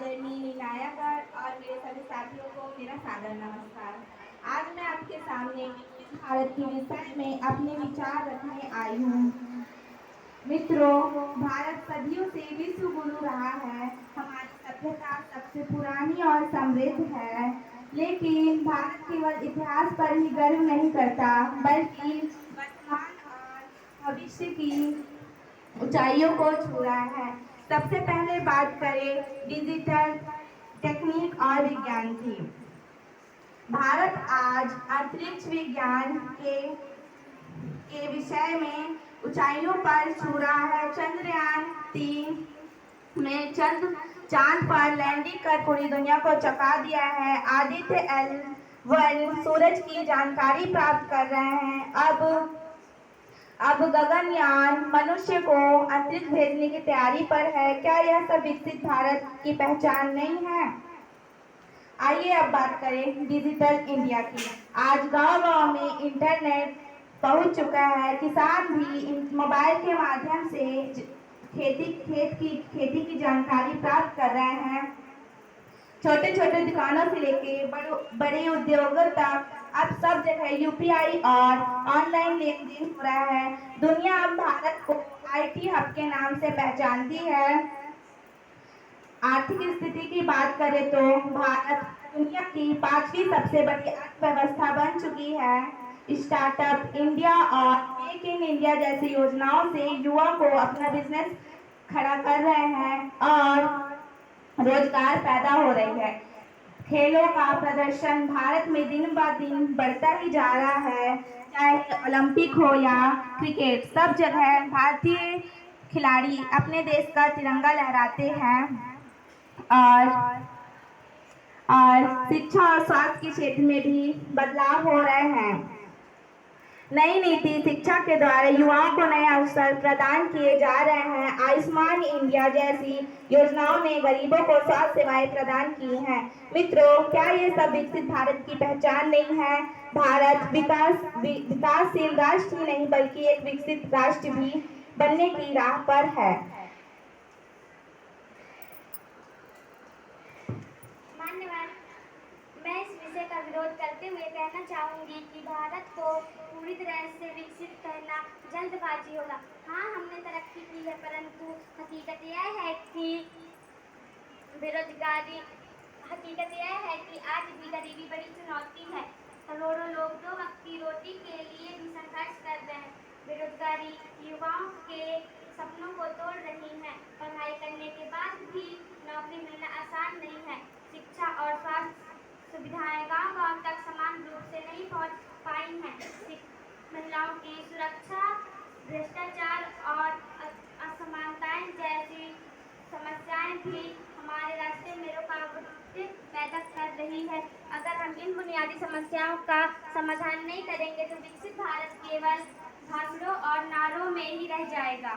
आदरणीय निर्णायकर और मेरे सभी साथियों को मेरा सादर नमस्कार। आज मैं आपके सामने विकसित भारत के विषय में अपने विचार रखने आई हूँ। मित्रों, भारत सदियों से विश्व गुरु रहा है। हमारी सभ्यता सबसे पुरानी और समृद्ध है, लेकिन भारत केवल इतिहास पर ही गर्व नहीं करता, बल्कि वर्तमान और भविष्य की ऊंचाइयों को छू रहा है। सबसे पहले बात करें डिजिटल टेक्निक और विज्ञान की। भारत आज अंतरिक्ष विज्ञान के विषय में ऊंचाइयों पर छू रहा है। चंद्रयान 3 में चांद पर लैंडिंग कर पूरी दुनिया को चौंका दिया है। आदित्य L1 सूरज की जानकारी प्राप्त कर रहे हैं। अब गगनयान मनुष्य को अंतरिक्ष भेजने की तैयारी पर है। क्या यह सब विकसित भारत की पहचान नहीं है? आइए अब बात करें डिजिटल इंडिया की। आज गांव-गांव में इंटरनेट पहुंच चुका है। किसान भी मोबाइल के माध्यम से खेती की जानकारी प्राप्त कर रहे हैं। छोटे छोटे दुकानों से लेके बड़े उद्योगों तक अब सब जगह यूपीआई और ऑनलाइन लेन देन हो रहा है। दुनिया अब भारत को आईटी हब के नाम से पहचानती है। आर्थिक स्थिति की बात करें तो भारत दुनिया की 5वीं सबसे बड़ी अर्थव्यवस्था बन चुकी है। स्टार्टअप इंडिया और मेक इन इंडिया जैसी योजनाओं से युवा को अपना बिजनेस खड़ा कर रहे हैं और रोजगार पैदा हो रही है। खेलों का प्रदर्शन भारत में दिन ब दिन बढ़ता ही जा रहा है। चाहे ओलंपिक हो या क्रिकेट, सब जगह भारतीय खिलाड़ी अपने देश का तिरंगा लहराते हैं। और शिक्षा और स्वास्थ्य के क्षेत्र में भी बदलाव हो रहे हैं। नई नीति शिक्षा के द्वारा युवाओं को नए अवसर प्रदान किए जा रहे हैं। आयुष्मान इंडिया जैसी योजनाओं ने गरीबों को स्वास्थ्य सेवाएं प्रदान की हैं। मित्रों, क्या ये सब विकसित भारत की पहचान नहीं है? भारत विकासशील राष्ट्र ही नहीं बल्कि एक विकसित राष्ट्र भी बनने की राह पर है। मान्यवर, मैं इस विषय का विरोध करते हुए कहना चाहूंगी कि भारत को पूरी तरह से विकसित करना जल्दबाजी होगा। हाँ, हमने तरक्की की है, परंतु हकीकत यह है कि आज भी गरीबी बड़ी चुनौती है। करोड़ों लोग 2 वक्त की रोटी के लिए भी संघर्ष कर रहे हैं। बेरोजगारी युवाओं के सपनों को तोड़ रही है। पढ़ाई करने के बाद भी नौकरी मिलना आसान नहीं है। शिक्षा और स्वास्थ्य सुविधाएं गांव-गांव तक समान रूप से नहीं पहुंच पाई हैं। महिलाओं की सुरक्षा, भ्रष्टाचार और असमानताएं जैसी समस्याएं भी हमारे रास्ते में रुकावट पैदा कर रही है। अगर हम इन बुनियादी समस्याओं का समाधान नहीं करेंगे तो विकसित भारत केवल भाषणों और नारों में ही रह जाएगा।